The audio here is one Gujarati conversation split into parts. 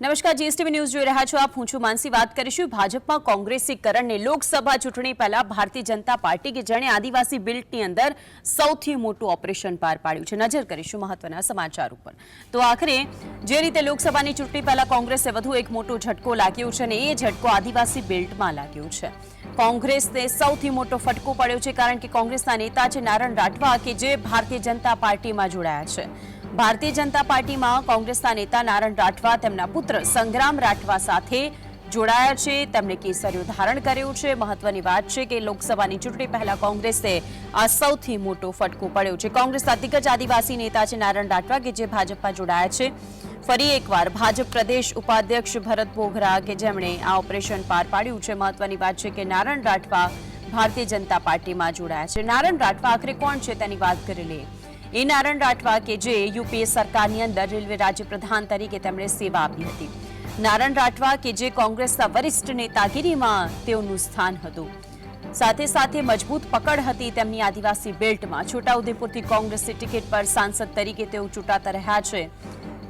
નમસ્કાર, જીએસટીવી ન્યૂઝ જોઈ રહ્યા છો આપ। હું છું માનસી। વાત કરીશું ભાજપમાં કોંગ્રેસીકરણને। લોકસભા ચૂંટણી પહેલા ભારતીય જનતા પાર્ટી કે જેણે આદિવાસી બિલ્ટની અંદર સૌથી મોટું ઓપરેશન પાર પાડ્યું છે। નજર કરીશું મહત્વના સમાચાર ઉપર। તો આખરે જે રીતે લોકસભાની ચૂંટણી પહેલા કોંગ્રેસે વધુ એક મોટો ઝટકો લાગ્યો છે અને એ ઝટકો આદિવાસી બિલ્ટમાં લાગ્યો છે। કોંગ્રેસને સૌથી મોટો ફટકો પડ્યો છે કારણ કે કોંગ્રેસના નેતા છે નારણ રાઠવા કે જે ભારતીય જનતા પાર્ટીમાં જોડાયા છે। ભારતીય જનતા પાર્ટીમાં કોંગ્રેસના નેતા નારણ રાઠવા તેમના પુત્ર સંગ્રામ રાઠવા સાથે જોડાયા છે। તેમણે કેસરીઓ ધારણ કર્યો છે। મહત્વની વાત છે કે લોકસભાની ચૂંટણી પહેલા કોંગ્રેસે આ સૌથી મોટો ફટકો પડ્યો છે। કોંગ્રેસના દિગ્ગજ આદિવાસી નેતા છે નારણ રાઠવા કે જે ભાજપમાં જોડાયા છે। ફરી એકવાર ભાજપ પ્રદેશ ઉપાધ્યક્ષ ભરત બોઘરા કે જેમણે આ ઓપરેશન પાર પાડ્યું છે। મહત્વની વાત છે કે નારણ રાઠવા ભારતીય જનતા પાર્ટીમાં જોડાયા છે। નારણ રાઠવા આખરે કોણ છે તેની વાત કરી લઈએ। એ નારણ રાઠવા કે જે યુપીએ સરકારની અંદર રેલવે રાજ્ય પ્રધાન તરીકે તેમણે સેવા આપી હતી। નારણ રાઠવા કે જે કોંગ્રેસના વરિષ્ઠ નેતાગીરીમાં તેઓનું સ્થાન હતું, સાથે સાથે મજબૂત પકડ હતી તેમની આદિવાસી બેલ્ટમાં। છોટાઉદેપુરથી કોંગ્રેસની ટિકિટ પર સાંસદ તરીકે તેઓ ચૂંટાતા રહ્યા છે।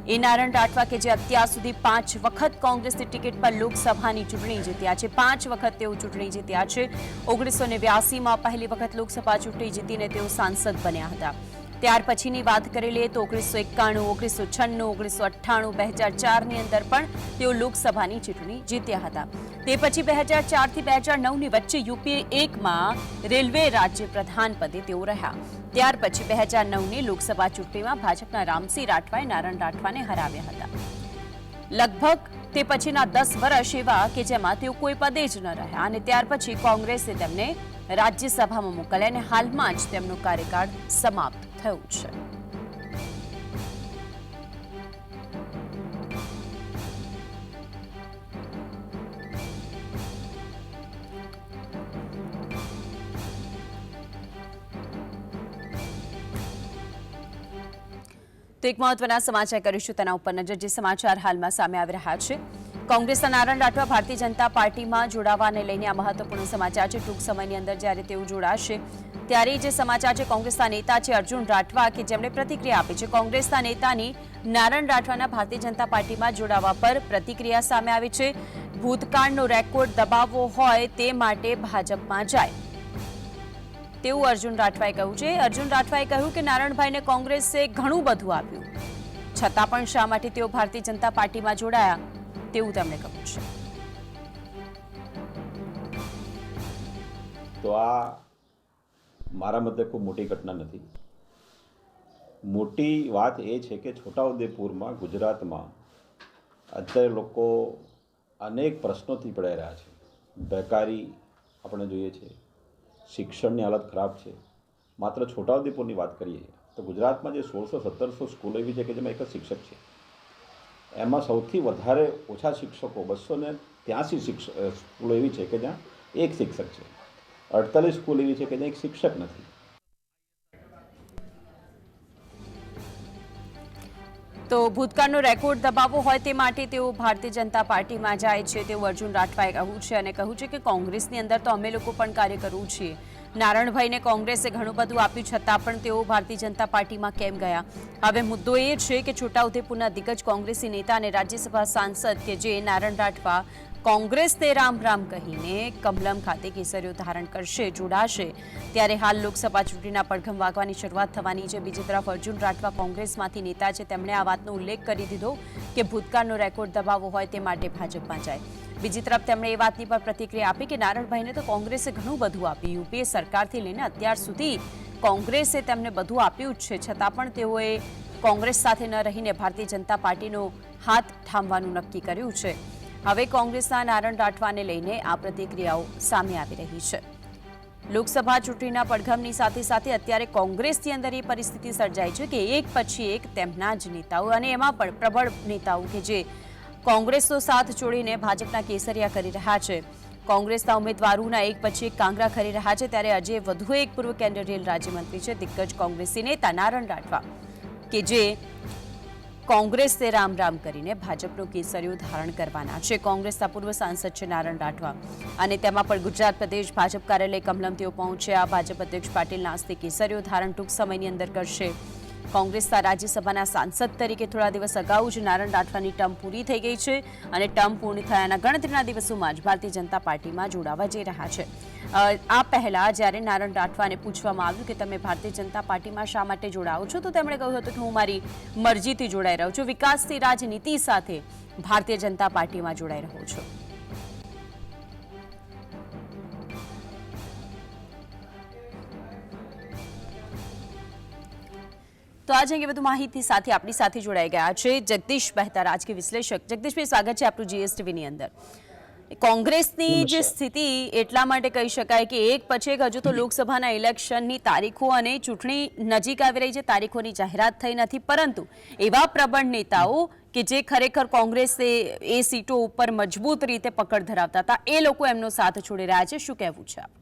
એ નારણ રાઠવા કે જે અત્યાર સુધી 5 વખત કોંગ્રેસની ટિકિટ પર લોકસભાની ચૂંટણી જીત્યા છે। 5 વખત તેઓ ચૂંટણી જીત્યા છે। 1982માં પહેલી વખત લોકસભા ચૂંટણી જીતીને તેઓ સાંસદ બન્યા હતા। ત્યાર પછીની વાત કરી લઈએ તો 1991, 1996, 1998, 2004ની અંદર પણ તેઓ લોકસભાની ચૂંટણી જીત્યા હતા। તે પછી 2004થી 2009ની વચ્ચે યુપીએ 1માં રેલવે રાજ્ય પ્રધાન પદે તેઓ રહ્યા। ત્યાર પછી 2009ની લોકસભા ચૂંટણીમાં ભાજપના રામસિંહ રાઠવાએ નારણ રાઠવાને હરાવ્યા હતા। લગભગ તે પછીના 10 વર્ષ એવા કે જેમાં તેઓ કોઈ પદે જ ન રહ્યા અને ત્યાર પછી કોંગ્રેસે તેમને રાજ્યસભામાં મોકલ્યા અને હાલમાં જ તેમનો કાર્યકાળ સમાપ્ત થયો છે। તો એક મહત્વના સમાચાર કરીશું તેના ઉપર નજર। જે સમાચાર હાલમાં સામે આવી રહ્યા છે, કોંગ્રેસના નારણ રાઠવા ભારતીય જનતા પાર્ટીમાં જોડાવાને લઈને આ મહત્વપૂર્ણ સમાચાર છે। ટૂંક સમયની અંદર જ્યારે તેઓ જોડાશે ત્યારે જે સમાચાર છે, કોંગ્રેસના નેતા છે અર્જુન રાઠવા કે જેમણે પ્રતિક્રિયા આપી છે। કોંગ્રેસના નેતાની નારણ રાઠવાના ભારતીય જનતા પાર્ટીમાં જોડાવા પર પ્રતિક્રિયા સામે આવી છે। ભૂતકાળનો રેકોર્ડ દબાવવો હોય તે માટે ભાજપમાં જાય તેવું અર્જુન રાઠવાએ કહ્યું છે। અર્જુન રાઠવાએ કહ્યું કે નારણભાઈને કોંગ્રેસે ઘણું બધું આપ્યું, છતાં પણ શા માટે તેઓ ભારતીય જનતા પાર્ટીમાં જોડાયા તેવું તેમણે કહ્યું છે। તો આ મારા મતે ખૂબ મોટી ઘટના નથી। મોટી વાત એ છે કે છોટાઉદેપુરમાં ગુજરાતમાં અત્યારે લોકો અનેક પ્રશ્નોથી પડાઈ રહ્યા છે। બેકારી આપણે જોઈએ છે, શિક્ષણની હાલત ખરાબ છે। માત્ર છોટાઉદેપુરની વાત કરીએ તો ગુજરાતમાં જે 1600-1700 સ્કૂલો એવી છે કે જેમાં એક જ શિક્ષક છે। એમાં સૌથી વધારે ઓછા શિક્ષકો 283 સ્કૂલો એવી છે કે જ્યાં એક શિક્ષક છે। 48 સ્કૂલ એવી છે કે જ્યાં એક શિક્ષક નથી। તો ભૂતકાળનો રેકોર્ડ દબાવવો હોય તે માટે તેઓ ભારતીય જનતા પાર્ટીમાં જાય છે તેવું અર્જુન રાઠવાએ કહ્યું છે અને કહ્યું છે કે કોંગ્રેસની અંદર તો અમે લોકો પણ કાર્ય કરવું છીએ। નારણભાઈને કોંગ્રેસે ઘણું બધું આપ્યું છતાં પણ તેઓ ભારતીય જનતા પાર્ટીમાં કેમ ગયા? હવે મુદ્દો એ છે કે છોટાઉદેપુરના દિગ્ગજ કોંગ્રેસી નેતા અને રાજ્યસભા સાંસદ કે જે નારણ રાઠવા કોંગ્રેસને રામ રામ કહીને કમલમ ખાતે કેસરીઓ ધારણ કરશે, જોડાશે, ત્યારે હાલ લોકસભા ચૂંટણીના પડઘમ વાગવાની શરૂઆત થવાની છે। બીજી તરફ અર્જુન રાઠવા કોંગ્રેસમાંથી નેતા છે, તેમણે આ વાતનો ઉલ્લેખ કરી દીધો કે ભૂતકાળનો રેકોર્ડ દબાવવો હોય તે માટે ભાજપમાં જાય। બીજી તરફ તેમણે એ વાતની પર પ્રતિક્રિયા આપી કે નારણભાઈને તો કોંગ્રેસે ઘણું બધું આપ્યું, યુપીએ સરકારથી લઈને અત્યાર સુધી કોંગ્રેસે તેમને બધું આપ્યું જ છે, છતાં પણ તેઓએ કોંગ્રેસ સાથે ન રહીને ભારતીય જનતા પાર્ટીનો હાથ થામવાનું નક્કી કર્યું છે। હવે કોંગ્રેસના નારણ રાઠવાને લઈને આ પ્રતિક્રિયાઓ સામે આવી રહી છે। લોકસભા ચૂંટણીના પડઘમની સાથે સાથે અત્યારે કોંગ્રેસની અંદર એ પરિસ્થિતિ સર્જાઈ છે કે એક પછી એક તેમના જ નેતાઓ અને એમાં પણ પ્રબળ નેતાઓ કે જે કોંગ્રેસનો સાથ છોડીને ભાજપના કેસરિયા કરી રહ્યા છે। કોંગ્રેસના ઉમેદવારોના એક પછી એક કાંગરા કરી રહ્યા છે, ત્યારે આજે વધુ એક પૂર્વ કેન્દ્રીય રેલ રાજ્યમંત્રી છે દિગ્ગજ કોંગ્રેસી નેતા નારણ રાઠવા કે જે કોંગ્રેસને રામ રામ કરીને ભાજપનો કેસરીઓ ધારણ કરવાના છે। કોંગ્રેસના પૂર્વ સાંસદ છે નારણ રાઠવા અને તેમાં પણ ગુજરાત પ્રદેશ ભાજપ કાર્યાલય કમલમ તેઓ પહોંચ્યા। ભાજપ અધ્યક્ષ પાટીલના હસ્તે કેસરીઓ ધારણ ટૂંક સમયની અંદર કરશે। કોંગ્રેસના રાજ્યસભાના સાંસદ તરીકે થોડા દિવસ અગાઉ જ નારણ રાઠવાની ટર્મ પૂરી થઈ ગઈ છે અને ટર્મ પૂર્ણ થયાના ગણતરીના દિવસોમાં જ ભારતીય જનતા પાર્ટીમાં જોડાવા જઈ રહ્યા છે. આ પહેલા જ્યારે નારણ રાઠવાને પૂછવામાં આવ્યું કે તમે ભારતીય જનતા પાર્ટીમાં શા માટે જોડાઓ છો, તો તેમણે કહ્યું હતું કે હું મારી મરજીથી જોડાઈ રહ્યો છું, વિકાસની રાજનીતિ સાથે ભારતીય જનતા પાર્ટીમાં જોડાઈ રહ્યો છું. તો આજ અંગે વધુ માહિતી સાથે આપણી સાથે જોડાઈ ગયા છે જગદીશ મહેતા, રાજકીય વિશ્લેષક. જગદીશભાઈ, સ્વાગત છે આપણું જીએસટીવીની અંદર. કોંગ્રેસની જે સ્થિતિ એટલા માટે કહી શકાય કે એક પછી એક હજુ તો લોકસભાના ઇલેક્શનની તારીખો અને ચૂંટણી નજીક આવી રહી છે, તારીખોની જાહેરાત થઈ નથી, પરંતુ એવા પ્રબળ નેતાઓ કે જે ખરેખર કોંગ્રેસે એ સીટો ઉપર મજબૂત રીતે પકડ ધરાવતા હતા, એ લોકો એમનો સાથ છોડી રહ્યા છે. શું કહેવું છે?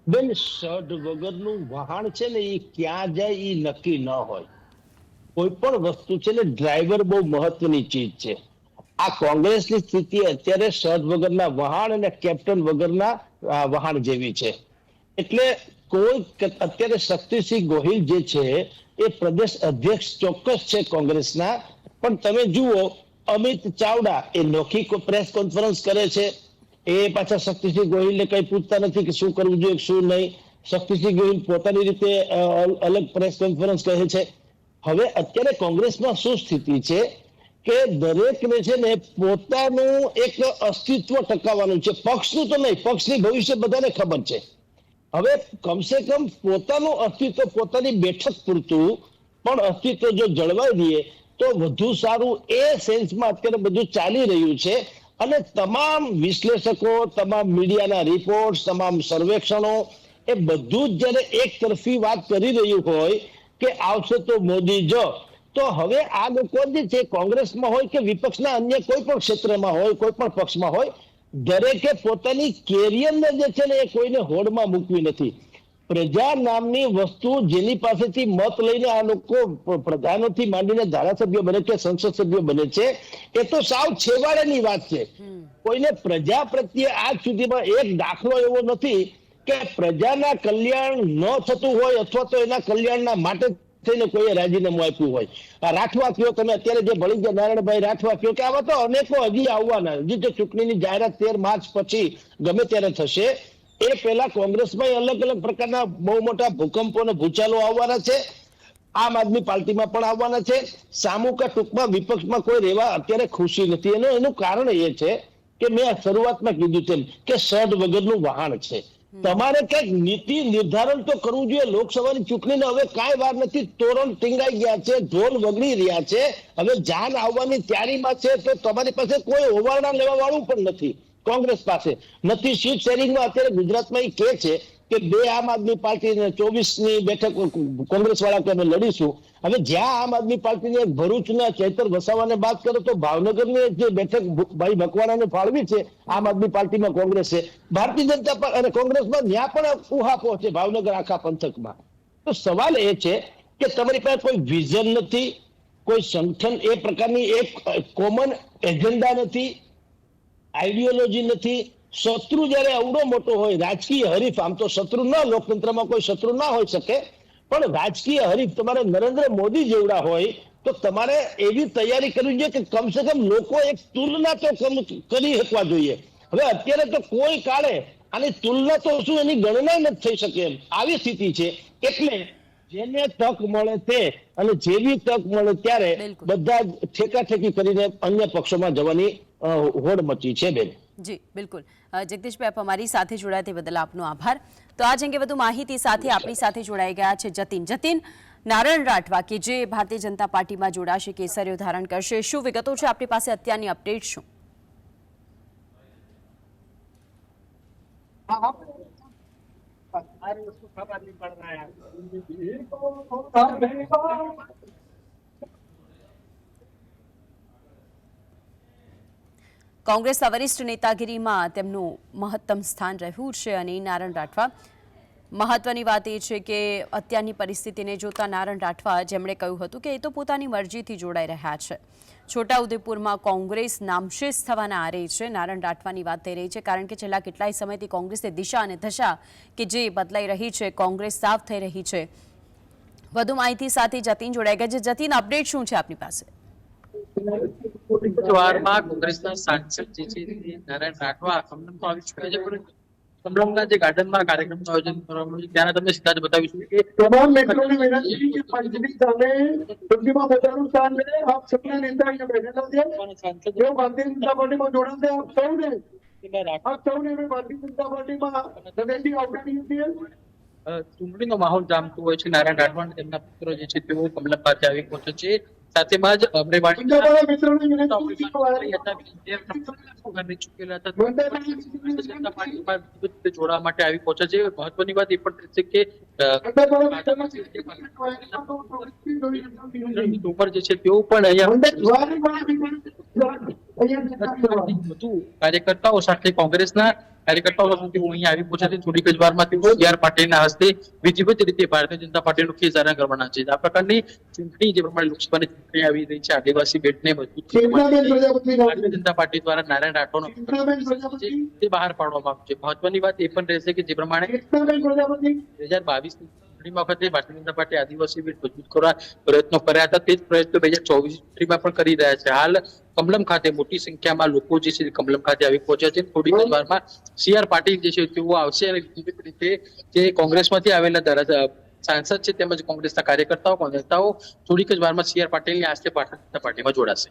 બેન, સઢ વગરનું વહાણ છે ને એ ક્યાં જાય એ નક્કી ન હોય. કોઈ પણ વસ્તુ છે ને ડ્રાઈવર બહુ મહત્વની ચીજ છે. આ કોંગ્રેસની સ્થિતિ અત્યારે સઢ વગરના વહાણ અને કેપ્ટન વગરના વહાણ જેવી છે. એટલે કોઈ અત્યારે શક્તિસિંહ ગોહિલ જે છે એ પ્રદેશ અધ્યક્ષ ચોક્કસ છે કોંગ્રેસના, પણ તમે જુઓ અમિત ચાવડા એ નોખી પ્રેસ કોન્ફરન્સ કરે છે, એ પાછા શક્તિસિંહ ગોહિલને કઈ પૂછતા નથી કે શું કરવું જોઈએ શું નહીં. શક્તિસિંહ ગોહિલ પોતાની રીતે અલગ પ્રેસ કોન્ફરન્સ કહે છે. હવે અત્યારે કોંગ્રેસમાં શું સ્થિતિ છે કે દરેકને છે ને પોતાનું એક અસ્તિત્વ ટકાવવાનું છે, પક્ષનું તો નહીં, પક્ષની ભવિષ્ય બધાને ખબર છે. હવે કમસે કમ પોતાનું અસ્તિત્વ, પોતાની બેઠક પૂરતું પણ અસ્તિત્વ જો જળવાઈ દે તો વધુ સારું, એ સેન્સમાં અત્યારે બધું ચાલી રહ્યું છે. અને તમામ વિશ્લેષકો, તમામ મીડિયાના રિપોર્ટ, તમામ સર્વેક્ષણો, એ બધું જ જ્યારે એક તરફી વાત કરી રહ્યું હોય કે આવશે તો મોદી જ, તો હવે આ લોકો જે છે કોંગ્રેસમાં હોય કે વિપક્ષના અન્ય કોઈ પણ ક્ષેત્રમાં હોય, કોઈ પણ પક્ષમાં હોય, દરેકે પોતાની કેરિયરને જે છે ને એ કોઈને હોડમાં મૂકવી નથી. પ્રજા નામની વસ્તુ જેની પાસેથી મત લઈને આ લોકો પ્રધાનોથી માંડીને ધારાસભ્ય બને છે, સંસદ સભ્ય બને છે, એ તો સાવ છેવાડાની વાત છે. કોઈને પ્રજા પ્રત્યે આજ સુધીમાં એક દાખલો એવો નથી કે પ્રજાના કલ્યાણ ન થતું હોય અથવા તો એના કલ્યાણના માટે થઈને કોઈએ રાજીનામું આપ્યું હોય. રાઠવા કયો, તમે અત્યારે જે ભળી ગયા નારાયણભાઈ રાઠવા કયો, કે આવા તો અનેકો હજી આવવાના, હજી જે ચૂંટણીની જાહેરાત 13 માર્ચ પછી ગમે ત્યારે થશે. એ પહેલા કોંગ્રેસમાં અલગ અલગ પ્રકારના બહુ મોટા ભૂકંપો અને ભૂચાલો આવવાના છે. આમ આદમી પાર્ટીમાં પણ આવવાના છે. સામૂહિક ટૂંકમાં વિપક્ષમાં કોઈ રહેવા અત્યારે ખુશી નથી. એનું કારણ એ છે કે મેં શરૂઆતમાં કીધું તેમ કે સઢ વગરનું વહાણ છે. તમારે કઈક નીતિ નિર્ધારણ તો કરવું જોઈએ. લોકસભાની ચૂંટણીને હવે કાંઈ વાર નથી, તોરણ ટીંગાઈ ગયા છે, ઢોલ વગડી રહ્યા છે, હવે જાન આવવાની તૈયારીમાં છે, તો તમારી પાસે કોઈ ઓવારણા લેવા વાળું પણ નથી કોંગ્રેસ પાસે. નથી સીટ શેરિંગમાં અત્યારે ગુજરાતમાં એ કહે છે કે 2 આમ આદમી પાર્ટી 24ની બેઠક કોંગ્રેસ વાળા કે અમે લડીશું. હવે જ્યાં આમ આદમી પાર્ટીને ભરૂચના ચૈતર વસાવાને બાદ કરો તો ભાવનગરની જે બેઠક ભાઈ મકવાણાને ફાળવી છે આમ આદમી પાર્ટીમાં કોંગ્રેસે, ભારતીય જનતા પાર્ટી અને કોંગ્રેસમાં ત્યાં પણ ઉહાપો છે ભાવનગર આખા પંથકમાં. તો સવાલ એ છે કે તમારી પાસે કોઈ વિઝન નથી, કોઈ સંગઠન એ પ્રકારની એક કોમન એજન્ડા નથી, આઈડિયોલોજી નથી. શત્રુ જયારે અવડો મોટો હોય, રાજકીય હરીફ, આમ તો શત્રુ ના, લોકતંત્રમાં કોઈ શત્રુ ના હોઈ શકે, પણ રાજકીય હરીફ તમારે નરેન્દ્ર મોદી જેવડા હોય તો તમારે એવી તૈયારી કરવી જોઈએ કે કમસે કમ લોકો એક તુલના તો કરી શકવા જોઈએ. હવે અત્યારે તો કોઈ કાળે આની તુલના તો શું, એની ગણના નથી થઈ શકે એમ આવી સ્થિતિ છે. એટલે જેને તક મળે તે, અને જેવી તક મળે ત્યારે બધા ઠેકાઠેકી કરીને અન્ય પક્ષોમાં જવાની હોડ મચી છે. બેન જી બિલકુલ. જગદીશભાઈ, આપ અમારી સાથે જોડાયા તે બદલ આપનો આભાર. તો આજ અંગે વધુ માહિતી સાથે આપણી સાથે જોડાઈ ગયા છે જતીન. નારણ રાઠવા કે જે ભારતીય જનતા પાર્ટીમાં જોડાશે, કેસરીઓ ધારણ કરશે, શું વિગતો છે આપણી પાસે, અત્યારની અપડેટ શું? કોંગ્રેસના વરિષ્ઠ નેતાગીરીમાં તેમનું મહત્તમ સ્થાન રહ્યું છે અને નારણ રાઠવા, મહત્વની વાત એ છે કે અત્યારની પરિસ્થિતિને જોતા નારણ રાઠવા, જેમણે કહ્યું હતું કે એ તો પોતાની મરજીથી જોડાઈ રહ્યા છે. છોટાઉદેપુરમાં કોંગ્રેસ નામશેષ થવાના આરે છે. નારણ રાઠવાની વાત થઈ રહી છે કારણ કે છેલ્લા કેટલાય સમયથી કોંગ્રેસની દિશા અને દશા કે જે બદલાઈ રહી છે, કોંગ્રેસ સાફ થઈ રહી છે. વધુ માહિતી સાથે જતીન જોડાઈ ગયા છે. જતીન, અપડેટ શું છે આપની પાસે? વારમાં કોંગ્રેસના સાંસદ જે છે નારાયણ રાઠવા કમલમ તો આવી ચૂક્યા છે, પરંતુ કમલમના જે ગાર્ડનમાં કાર્યક્રમનું આયોજન કરવામાં આવ્યું છે ત્યાંના તમને સીધા જ બતાવીશું કે તમામ મિત્રોને વિનંતી કે પંચની સામે પ્રતિમા બજારનું સ્થાન લે. આપ સૌના નેતા અહીંયા બેઠેલા છે. તેઓ ભારતીય જનતા પાર્ટીમાં જોડાશે. આપ સૌને અમે ભારતીય જનતા પાર્ટીમાં હૃદયથી આવકારીએ છીએ. ચૂંટણીનો માહોલ જામતો હોય છે. નારાયણ રાઠવા અને તેમના પુત્રો જે છે તેઓ કમલમ પાસે આવી પહોંચે છે. સાથેમાં જ અમરેવાડી બધા મિત્રોને વિનંતી કે જોડાવા માટે આવી પહોંચ્યા છે. મહત્વની વાત એ પણ છે કે ઉપર જે છે તેઓ પણ અહીંયા વધુ કાર્યકર્તાઓ સાથે કોંગ્રેસના કાર્યકર્તાઓ સાથે તેઓ અહીંયા આવી પહોંચ્યા છે. થોડીક જ વારમાં તેઓ સી.આર. પાટીલના હસ્તે વિધિવત રીતે ભારતીય જનતા પાર્ટીનું ખેસ કરવાના છે. આ પ્રકારની ચૂંટણી જે પ્રમાણે લોકસભાની ચૂંટણી આવી રહી છે, આદિવાસી બેટને મજબૂત ભારતીય જનતા પાર્ટી દ્વારા નારાયણ રાઠવાનો તે બહાર પાડવામાં આવ્યું છે. મહત્વની વાત એ પણ રહેશે કે જે પ્રમાણે 2022 ચૂંટણીમાં વખતે ભારતીય જનતા પાર્ટી આદિવાસી બેટ મજબૂત કરવા પ્રયત્નો કર્યા હતા, તે જ પ્રયત્નો 2024 ચૂંટણીમાં પણ કરી રહ્યા છે. હાલ કમલમ ખાતે મોટી સંખ્યામાં લોકો જે છે કમલમ ખાતે આવી પહોંચ્યા છે. થોડીક જ વારમાં સી.આર. પાટીલ જે છે તેઓ આવશે અને વિવિધ રીતે જે કોંગ્રેસમાંથી આવેલા સાંસદ છે તેમજ કોંગ્રેસના કાર્યકર્તાઓ નેતાઓ થોડીક જ વારમાં સી.આર. પાટીલની હસ્તે ભારતીય જનતા પાર્ટીમાં જોડાશે.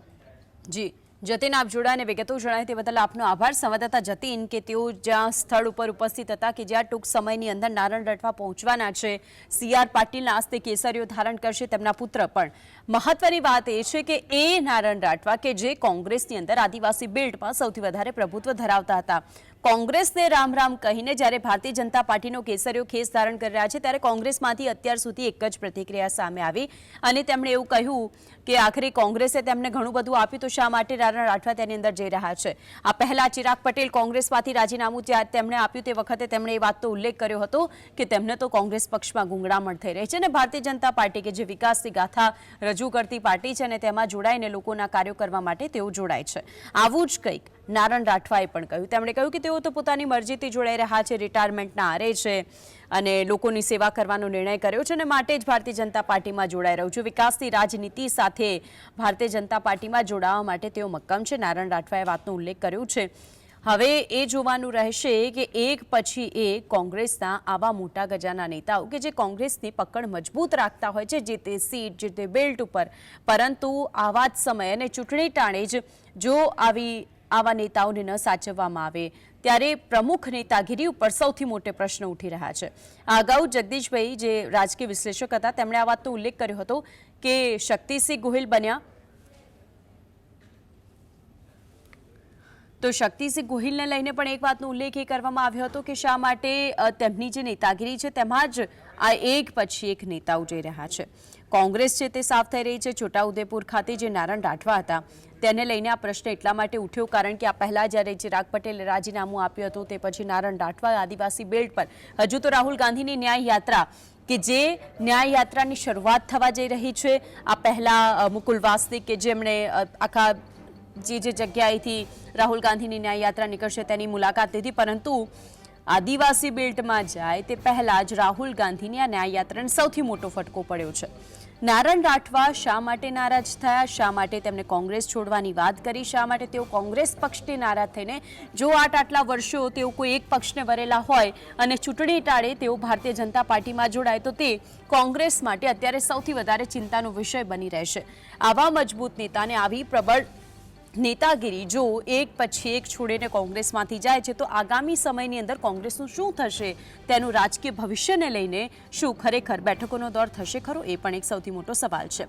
જી જતીન, આપ જોડાઈને વિગતો જણાવી તે બદલ આપનો આભાર. સંવાદદાતા જતીન કે તેઓ જ્યાં સ્થળ ઉપર ઉપસ્થિત હતા કે જ્યાં ટૂંક સમયની અંદર નારાયણ રાઠવા પહોંચવાના છે, સી.આર. પાટીલના હસ્તે કેસરીઓ ધારણ કરશે તેમના પુત્ર પણ. મહત્વની વાત એ છે કે એ નારાયણ રાઠવા કે જે કોંગ્રેસની અંદર આદિવાસી બેલ્ટમાં સૌથી વધારે પ્રભુત્વ ધરાવતા હતા, કોંગ્રેસને રામ રામ કહીને જ્યારે ભારતીય જનતા પાર્ટીનો કેસરીઓ ખેસ ધારણ કરી રહ્યા છે ત્યારે કોંગ્રેસમાંથી અત્યાર સુધી એક જ પ્રતિક્રિયા સામે આવી અને તેમણે એવું કહ્યું કે આખરે કોંગ્રેસે તેમને ઘણું બધું આપ્યું તો શા માટે નારાયણ રાઠવા તેની અંદર જઈ રહ્યા છે. આ પહેલા ચિરાગ પટેલ કોંગ્રેસમાંથી રાજીનામું તેમણે આપ્યું તે વખતે તેમણે એ વાતનો ઉલ્લેખ કર્યો હતો કે તેમને તો કોંગ્રેસ પક્ષમાં ગુંગળામણ થઈ રહી છે અને ભારતીય જનતા પાર્ટી કે જે વિકાસની ગાથા રજૂ કરતી પાર્ટી છે અને તેમાં જોડાઈને લોકોના કાર્યો કરવા માટે તેઓ જોડાય છે. આવું જ કંઈક નારાયણ રાઠવાએ પણ કહ્યું. તેમણે કહ્યું કે તેઓ તો પોતાની મરજીથી જોડાઈ રહ્યા છે, રિટાયરમેન્ટના આરે છે અને લોકોની સેવા કરવાનો નિર્ણય કર્યો છે અને માટે જ ભારતીય જનતા પાર્ટીમાં જોડાઈ રહ્યું છે. વિકાસની રાજનીતિ સાથે ભારતીય જનતા પાર્ટીમાં જોડાવા માટે તેઓ મક્કમ છે. નારાયણ રાઠવાએ વાતનો ઉલ્લેખ કર્યો છે. હવે એ જોવાનું રહેશે કે એક પછી એક કોંગ્રેસના આવા મોટા ગજાના નેતાઓ કે જે કોંગ્રેસની પકડ મજબૂત રાખતા હોય છે જે તે સીટ, જે તે બેલ્ટ ઉપર, પરંતુ આવા જ સમયે અને ચૂંટણી ટાણે જ જો આવા નેતાઓને ન સાચવવામાં આવે ત્યારે પ્રમુખ નેતાગીરી ઉપર સૌથી મોટો પ્રશ્ન ઉઠી રહ્યા છે. આ અગાઉ જગદીશભાઈ જે રાજકીય વિશ્લેષક હતા તેમણે આ વાતનો ઉલ્લેખ કર્યો હતો કે શક્તિસિંહ ગોહિલ બન્યા તો શક્તિસિંહ ગોહિલને લઈને પણ એક વાતનો ઉલ્લેખ એ કરવામાં આવ્યો હતો કે શા માટે તેમની જે નેતાગીરી છે તેમાં જ આ એક પછી એક નેતાઓ જઈ રહ્યા છે. કોંગ્રેસ છે તે સાફ થઈ રહી છે. છોટાઉદેપુર ખાતે જે નારાયણ રાઠવા હતા તેને લઈને આ પ્રશ્ન એટલા માટે ઉઠ્યો કારણ કે આ પહેલા જ્યારે ચિરાગ પટેલે રાજીનામું આપ્યું હતું તે પછી નારાયણ રાઠવા આદિવાસી બેલ્ટ પર હજુ તો રાહુલ ગાંધીની ન્યાય યાત્રા કે જે ન્યાય યાત્રાની શરૂઆત થવા જઈ રહી છે. આ પહેલા મુકુલ વાસનિક કે જેમણે આખા જે જગ્યાએથી રાહુલ ગાંધીની ન્યાય યાત્રા નીકળશે તેની મુલાકાત લીધી, પરંતુ આદિવાસી બેલ્ટમાં જાય તે પહેલા જ રાહુલ ગાંધીની આ ન્યાય યાત્રાને સૌથી મોટો ફટકો પડ્યો છે. નારાયણ રાઠવા શા માટે નારાજ થયા, શા માટે તેમને કોંગ્રેસ છોડવાની વાત કરી, શા માટે તેઓ કોંગ્રેસ પક્ષથી નારાજ થઈને જો આટલા વર્ષો તેઓ કોઈ એક પક્ષને વરેલા હોય અને ચૂંટણી ટાળે તેઓ ભારતીય જનતા પાર્ટીમાં જોડાય તો તે કોંગ્રેસ માટે અત્યારે સૌથી વધારે ચિંતાનો વિષય બની રહેશે. આવા મજબૂત નેતાને આવી પ્રબળ નેતાગીરી જો એક પછી એક છોડીને કોંગ્રેસમાંથી જાય છે તો આગામી સમયની અંદર કોંગ્રેસનું શું થશે, તેનું રાજકીય ભવિષ્યને લઈને શું ખરેખર બેઠકોનો દોર થશે ખરો, એ પણ એક સૌથી મોટો સવાલ છે.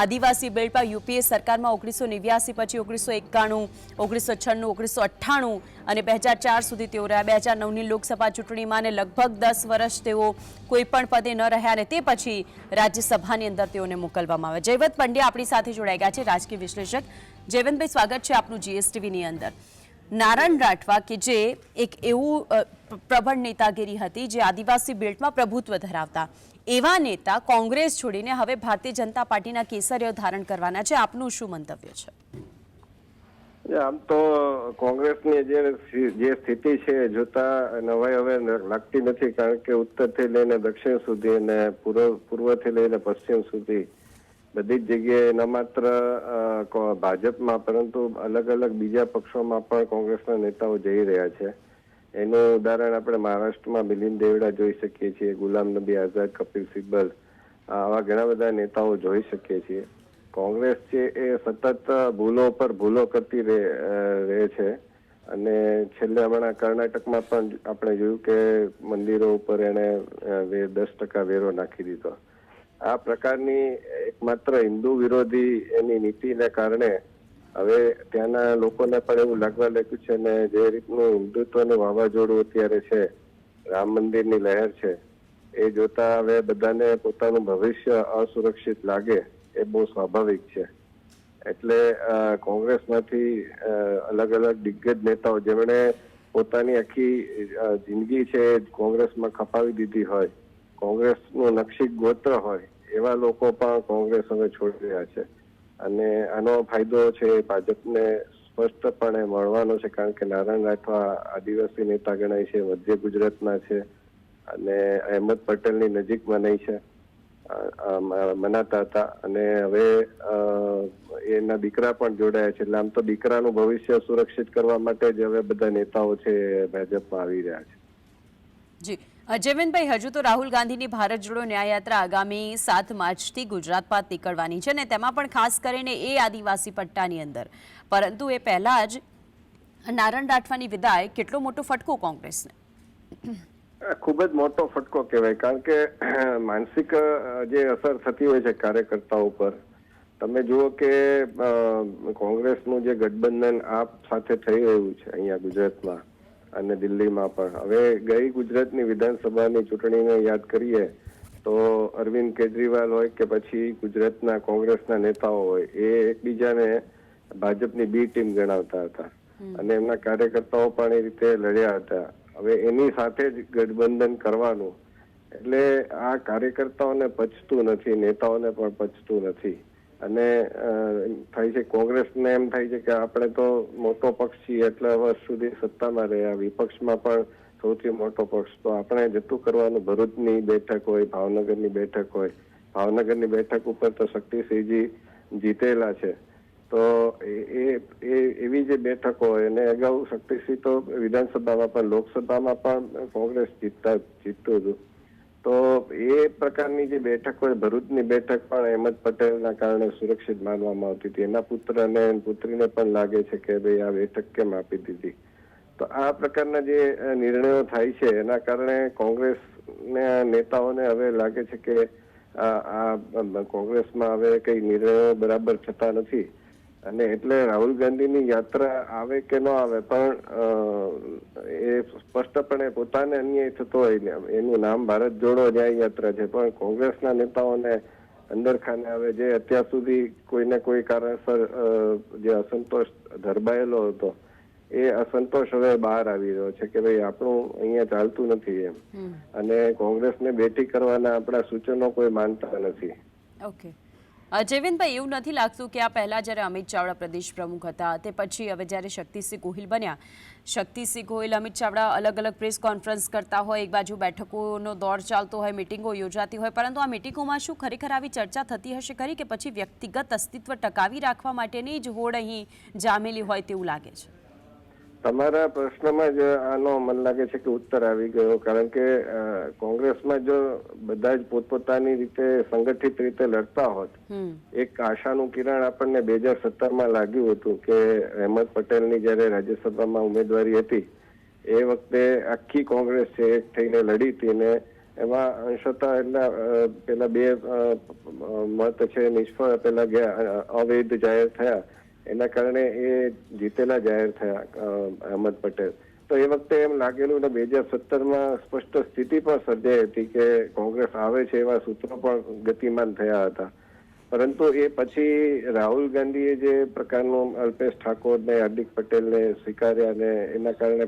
આદિવાસી બેલ્ટ પર યુપીએ સરકારમાં 1989 પછી 1991, 1996, 1998 અને 2004 સુધી તેઓ રહ્યા. 2009ની લોકસભા ચૂંટણીમાં અને લગભગ 10 વર્ષ તેઓ કોઈ પણ પદે ન રહ્યા અને તે પછી રાજ્યસભાની અંદર તેઓને મોકલવામાં આવે. જયવંત પંડ્યા આપણી સાથે જોડાઈ ગયા છે, રાજકીય વિશ્લેષક. જયવંતભાઈ, સ્વાગત છે આપનું જીએસટીવીની અંદર. નારાયણ રાઠવા કે જે એક એવું પ્રબળ નેતાગીરી હતી જે આદિવાસી બેલ્ટમાં પ્રભુત્વ ધરાવતા, એવા નેતા કોંગ્રેસ છોડીને હવે ભારતીય જનતા પાર્ટીના કેસરીઓ ધારણ કરવાના છે. આપનું શું મંતવ્ય છે? આમ તો કોંગ્રેસની જે સ્થિતિ છે એ જોતા નવાઈ હવે લાગતી નથી, કારણ કે ઉત્તરથી લઈને દક્ષિણ સુધી અને પૂર્વથી લઈને પશ્ચિમ સુધી બધી જ જગ્યાએ ન માત્ર ભાજપમાં પરંતુ અલગ અલગ બીજા પક્ષોમાં પણ કોંગ્રેસના નેતાઓ જઈ રહ્યા છે. એનું ઉદાહરણ આપણે મહારાષ્ટ્રમાં મિલિંદ દેવડા જોઈ શકીએ છીએ, ગુલામ નબી આઝાદ, કપિલ સિબ્બલ, આવા ઘણા બધા નેતાઓ જોઈ શકીએ છીએ. કોંગ્રેસ છે એ સતત ભૂલો પર ભૂલો કરતી રહે છે અને છેલ્લે હમણાં કર્ણાટકમાં પણ આપણે જોયું કે મંદિરો ઉપર એને 10% વેરો નાખી દીધો. આ પ્રકારની એકમાત્ર હિન્દુ વિરોધી એની નીતિને કારણે હવે ત્યાંના લોકોને પણ એવું લાગવા લાગ્યું છે ને જે રીતનું હિન્દુત્વનું વાવાઝોડું અત્યારે છે, રામ મંદિરની લહેર છે, એ જોતા હવે બધાને પોતાનું ભવિષ્ય અસુરક્ષિત લાગે એ બહુ સ્વાભાવિક છે. એટલે કોંગ્રેસમાંથી અલગ અલગ દિગ્ગજ નેતાઓ જેમણે પોતાની આખી જિંદગી છે કોંગ્રેસમાં ખપાવી દીધી હોય, કોંગ્રેસનું નકશી ગોત્ર હોય, એવા લોકો પણ કોંગ્રેસ હવે છોડી રહ્યા છે અને આનો ફાયદો છે ભાજપને સ્પષ્ટપણે મળવાનો છે, કારણ કે નારાયણ રાઠવા આદિવાસી નેતા ગણાય છે, મધ્ય ગુજરાતના છે અને અહેમદ પટેલની નજીકમાં નહીં છે મનાતા હતા અને હવે એના દીકરા પણ જોડાયા છે. એટલે આમ તો દીકરાનું ભવિષ્ય સુરક્ષિત કરવા માટે જ હવે બધા નેતાઓ છે ભાજપમાં આવી રહ્યા છે. જી જયવંતભાઈ, હજુ તો રાહુલ ગાંધીની ભારત જોડો ન્યાયયાત્રા આગામી 7 માર્ચથી ગુજરાત પાર નીકળવાની છે ને તેમાં પણ ખાસ કરીને એ આદિવાસી પટ્ટાની અંદર, પરંતુ એ પહેલા જ નારાયણ રાઠવાની વિદાય કેટલો મોટો ફટકો કોંગ્રેસને? ખૂબ જ મોટો ફટકો કહેવાય, કારણ કે માનસિક જે અસર થતી હોય છે કાર્યકર્તાઓ પર, તમે જુઓ કે કોંગ્રેસનું જે ગઠબંધન આપ સાથે થઈ રહ્યું છે અહીંયા ગુજરાતમાં અને દિલ્હીમાં પણ. હવે ગઈ ગુજરાતની વિધાનસભાની ચૂંટણીને યાદ કરીએ તો અરવિંદ કેજરીવાલ હોય કે પછી ગુજરાતના કોંગ્રેસના નેતાઓ હોય, એ એકબીજાને ભાજપની બી ટીમ ગણાવતા હતા અને એમના કાર્યકર્તાઓ પણ એ રીતે લડ્યા હતા. હવે એની સાથે જ ગઠબંધન કરવાનું એટલે આ કાર્યકર્તાઓને પચતું નથી, નેતાઓને પણ પચતું નથી અને થાય છે કોંગ્રેસને એમ થાય છે કે આપણે તો મોટો પક્ષ છીએ, એટલા વર્ષ સુધી સત્તામાં રહ્યા, વિપક્ષમાં પણ સૌથી મોટો પક્ષ, તો આપણે જતું કરવાનું. ભરૂચની બેઠક હોય, ભાવનગરની બેઠક હોય, ભાવનગરની બેઠક ઉપર તો શક્તિસિંહજી જીતેલા છે, તો એવી જે બેઠકો હોય અને અગાઉ શક્તિસિંહ તો વિધાનસભામાં પણ લોકસભામાં પણ કોંગ્રેસ જીતતું હતું, તો એ પ્રકારની જે બેઠક હોય, ભરૂચની બેઠક પણ અહેમદ પટેલના કારણે સુરક્ષિત માનવામાં આવતી હતી. એના પુત્ર અને પુત્રીને પણ લાગે છે કે ભાઈ આ બેઠક કેમ આપી દીધી. તો આ પ્રકારના જે નિર્ણયો થાય છે એના કારણે કોંગ્રેસના નેતાઓને હવે લાગે છે કે આ કોંગ્રેસમાં હવે કઈ નિર્ણયો બરાબર થતા નથી અને એટલે રાહુલ ગાંધીની યાત્રા આવે કે ન આવે પણ એ સ્પષ્ટપણે પોતાને અન્યાય થતો હોય ને, એનું નામ ભારત જોડો ન્યાય યાત્રા છે, પણ કોંગ્રેસના નેતાઓને અંદર ખાને હવે જે અત્યાર સુધી કોઈને કોઈ કારણસર જે અસંતોષ ધરબાયેલો હતો એ અસંતોષ હવે બહાર આવી રહ્યો છે કે ભાઈ આપણું અહીંયા ચાલતું નથી એમ, અને કોંગ્રેસને બેઠી કરવાના આપણા સૂચનો કોઈ માનતા નથી. ઓકે જયવંતભાઈ, એવું નથી લાગતું કે આ પહેલા જ્યારે અમિત ચાવડા પ્રદેશ પ્રમુખ હતા તે પછી હવે જ્યારે શક્તિસિંહ ગોહિલ બન્યા, શક્તિસિંહ ગોહિલ, અમિત ચાવડા અલગ અલગ પ્રેસ કોન્ફરન્સ કરતા હોય, એક બાજુ બેઠકોનો દોર ચાલતો હોય, મિટિંગો યોજાતી હોય, પરંતુ આ મિટિંગોમાં શું ખરેખર આવી ચર્ચા થતી હશે ખરી કે પછી વ્યક્તિગત અસ્તિત્વ ટકાવી રાખવા માટેની જ હોડ અહીં જામેલી હોય તેવું લાગે છે? તમારા પ્રશ્નમાં જ આનો મને લાગે છે કે ઉત્તર આવી ગયો, કારણ કે કોંગ્રેસમાં જો બધા જ પોતપોતાની રીતે સંગઠિત રીતે લડતા હોત, એક આશાનું કિરણ આપણને 2017માં લાગ્યું હતું કે અહેમદ પટેલની જયારે રાજ્યસભામાં ઉમેદવારી હતી એ વખતે આખી કોંગ્રેસ છે એક થઈને લડી હતી ને એમાં અંશતઃ એટલે પેલા 2 મત છે નિષ્ફળ પેલા ગયા, અવૈધ જાહેર થયા, એના કારણે એ જીતેલા જાહેર થયા અહેમદ પટેલ. તો એ વખતે એમ લાગેલું ને 2017માં સ્પષ્ટ સ્થિતિ પણ સર્જાઈ હતી કે કોંગ્રેસ આવે છે એવા સૂત્રો પણ ગતિમાન થયા હતા, પરંતુ એ પછી રાહુલ ગાંધીએ જે પ્રકારનું અલ્પેશ ઠાકોર ને હાર્દિક પટેલને સ્વીકાર્યા ને એના કારણે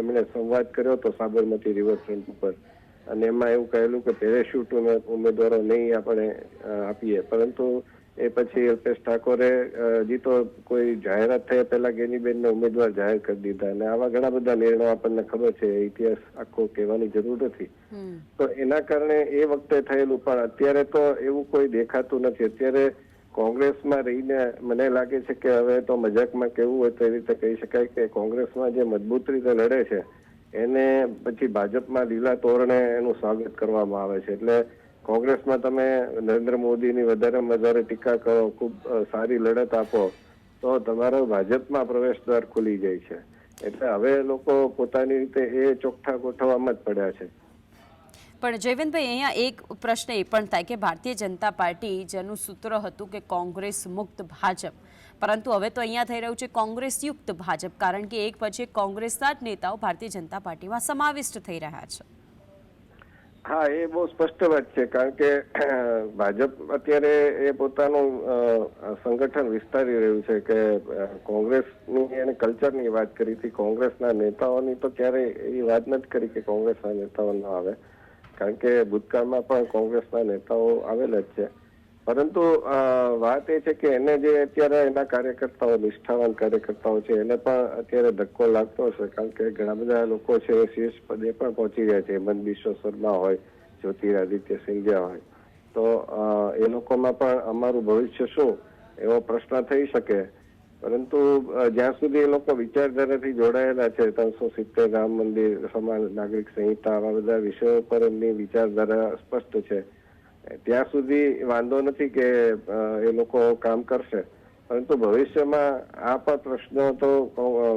એમણે સંવાદ કર્યો હતો સાબરમતી રિવરફ્રન્ટ ઉપર અને એમાં એવું કહેલું કે પેરેશૂટ ઉમેદવારો નહીં આપણે આપીએ, પરંતુ એ પછી અલ્પેશ ઠાકોરે હજી તો કોઈ જાહેરાત થયા પહેલા ગેનીબેનને ઉમેદવાર જાહેર કરી દીધા, અને આવા ઘણા બધા નિર્ણયો આપણને ખબર છે, ઇતિહાસ આખો કહેવાની જરૂર નથી. તો એના કારણે એ વખતે થયેલું, પણ અત્યારે તો એવું કોઈ દેખાતું નથી. અત્યારે કોંગ્રેસમાં રહીને મને લાગે છે કે હવે તો મજાકમાં કેવું હોય તો એ રીતે કહી શકાય કે કોંગ્રેસમાં જે મજબૂત રીતે લડે છે એને પછી ભાજપમાં લીલા તોરણે એનું સ્વાગત કરવામાં આવે છે. એટલે કોંગ્રેસમાં તમે નરેન્દ્ર મોદીની વધારે ટીકા કરો, ખૂબ સારી લડત આપો, તો તમારો ભાજપમાં પ્રવેશ દ્વાર ખુલી જાય છે. એટલે હવે લોકો પોતાની રીતે એ ચોખ્ઠા ગોઠવવામાં જ પડ્યા છે. પણ જયવંતભાઈ, અહીંયા એક પ્રશ્ન એ પણ થાય કે ભારતીય જનતા પાર્ટી જેનું સૂત્ર હતું કે કોંગ્રેસ મુક્ત ભાજપ, પરંતુ હવે તો અહીંયા થઈ રહ્યું છે કોંગ્રેસ યુક્ત ભાજપ, કારણ કે એક પછી કોંગ્રેસના જ નેતાઓ ભારતીય જનતા પાર્ટીમાં સમાવિષ્ટ થઈ રહ્યા છે. હા, એ બહુ સ્પષ્ટ વાત છે, કારણ કે ભાજપ અત્યારે એ પોતાનું સંગઠન વિસ્તારી રહ્યું છે. કે કોંગ્રેસની એને કલ્ચરની વાત કરી હતી, કોંગ્રેસના નેતાઓની તો ક્યારેય એવી વાત નથી કરી કે કોંગ્રેસના નેતાઓ ન આવે, કારણ કે ભૂતકાળમાં પણ કોંગ્રેસના નેતાઓ આવેલા જ છે. પરંતુ વાત એ છે કે એને જે અત્યારે એના કાર્યકર્તાઓ, નિષ્ઠાવાન કાર્યકર્તાઓ છે, એને પણ અત્યારે ધક્કો લાગતો હશે, કારણ કે ઘણા બધા લોકો છે એ શીર્ષ પદે પણ પહોંચી રહ્યા છે. હેમંત બિશ્વ શર્મા હોય, જ્યોતિરાદિત્ય સિંધિયા હોય, તો એ લોકોમાં પણ અમારું ભવિષ્ય શું એવો પ્રશ્ન થઈ શકે. પરંતુ જ્યાં સુધી એ લોકો વિચારધારાથી જોડાયેલા છે, 370 રામ મંદિર, સમાન નાગરિક સંહિતા, આવા બધા વિષયો પર એમની વિચારધારા સ્પષ્ટ છે, ત્યાં સુધી વાંધો નથી કે એ લોકો કામ કરશે. પરંતુ ભવિષ્યમાં આ પણ પ્રશ્નો તો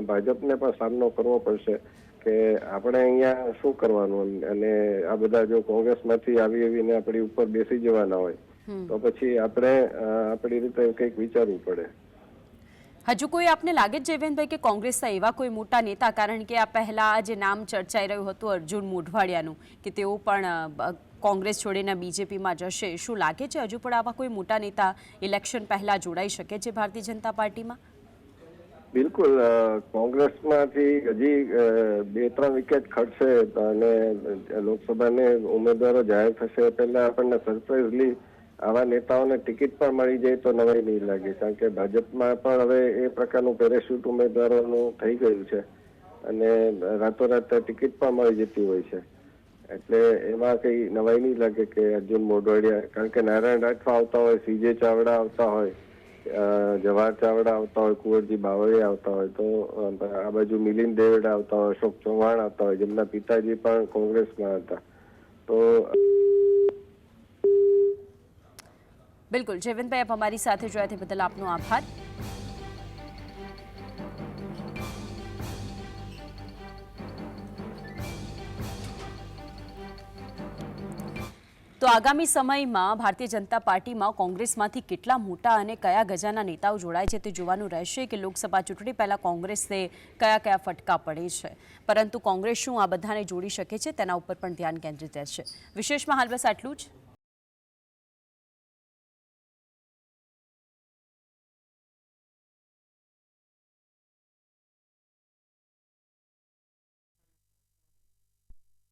ભાજપને પણ સામનો કરવો પડશે કે આપણે અહીંયા શું કરવાનું, અને આ બધા જો કોંગ્રેસમાંથી આવીને આપણી ઉપર બેસી જવાના હોય તો પછી આપણે આપણી રીતે કંઈક વિચારવું પડે. હજુ કોઈ આપને લાગે છે જયવંતભાઈ કે કોંગ્રેસના એવા કોઈ મોટા નેતા, કારણ કે આ પહેલા જે નામ ચર્ચાઈ રહ્યું હતું અર્જુન મોઢવાડિયાનું, કે તેઓ પણ કોંગ્રેસ છોડીને બીજેપીમાં જશે, શું લાગે છે હજુ પણ આવા કોઈ મોટા નેતા ઇલેક્શન પહેલા જોડાઈ શકે છે ભારતીય જનતા પાર્ટીમાં? બિલકુલ, કોંગ્રેસમાંથી હજી 2-3 વિકેટ ખડશે અને લોકસભાને ઉમેદવારો જાહેર થશે પહેલા આપણને સરપ્રાઇઝલી આવા નેતાઓને ટિકિટ પણ મળી જાય તો નવાઈ નહીં લાગે, કારણ કે ભાજપમાં પણ હવે એ પ્રકારનું પેરેશૂટ ઉમેદવારોનું થઈ ગયું છે અને રાતોરાત ટિકિટ પણ મળી જતી હોય છે. એટલે એમાં કઈ નવાઈ નહીં લાગે કે અર્જુન મોઢવાડિયા, કારણ કે નારાયણ રાઠવા આવતા હોય, CJ ચાવડા આવતા હોય, જવાહર ચાવડા આવતા હોય, કુંવરજી બાવળિયા આવતા હોય, તો આ બાજુ મિલિંદ દેવડા આવતા હોય, અશોક ચૌહાણ આવતા હોય, જેમના પિતાજી પણ કોંગ્રેસમાં હતા. તો બિલકુલ જયવંતભાઈ, આપ અમારી સાથે જોયા તે બદલ આપનો આભાર. તો આગામી સમયમાં ભારતીય જનતા પાર્ટીમાં કોંગ્રેસમાંથી કેટલા મોટા અને કયા ગજાના નેતાઓ જોડાય છે તે જોવાનું રહેશે કે લોકસભા ચૂંટણી પહેલા કોંગ્રેસને કયા કયા ફટકા પડે છે, પરંતુ કોંગ્રેસ શું આ બધાને જોડી શકે છે તેના ઉપર પણ ધ્યાન કેન્દ્રિત રહેશે. વિશેષમાં હાલ બસ આટલું જ.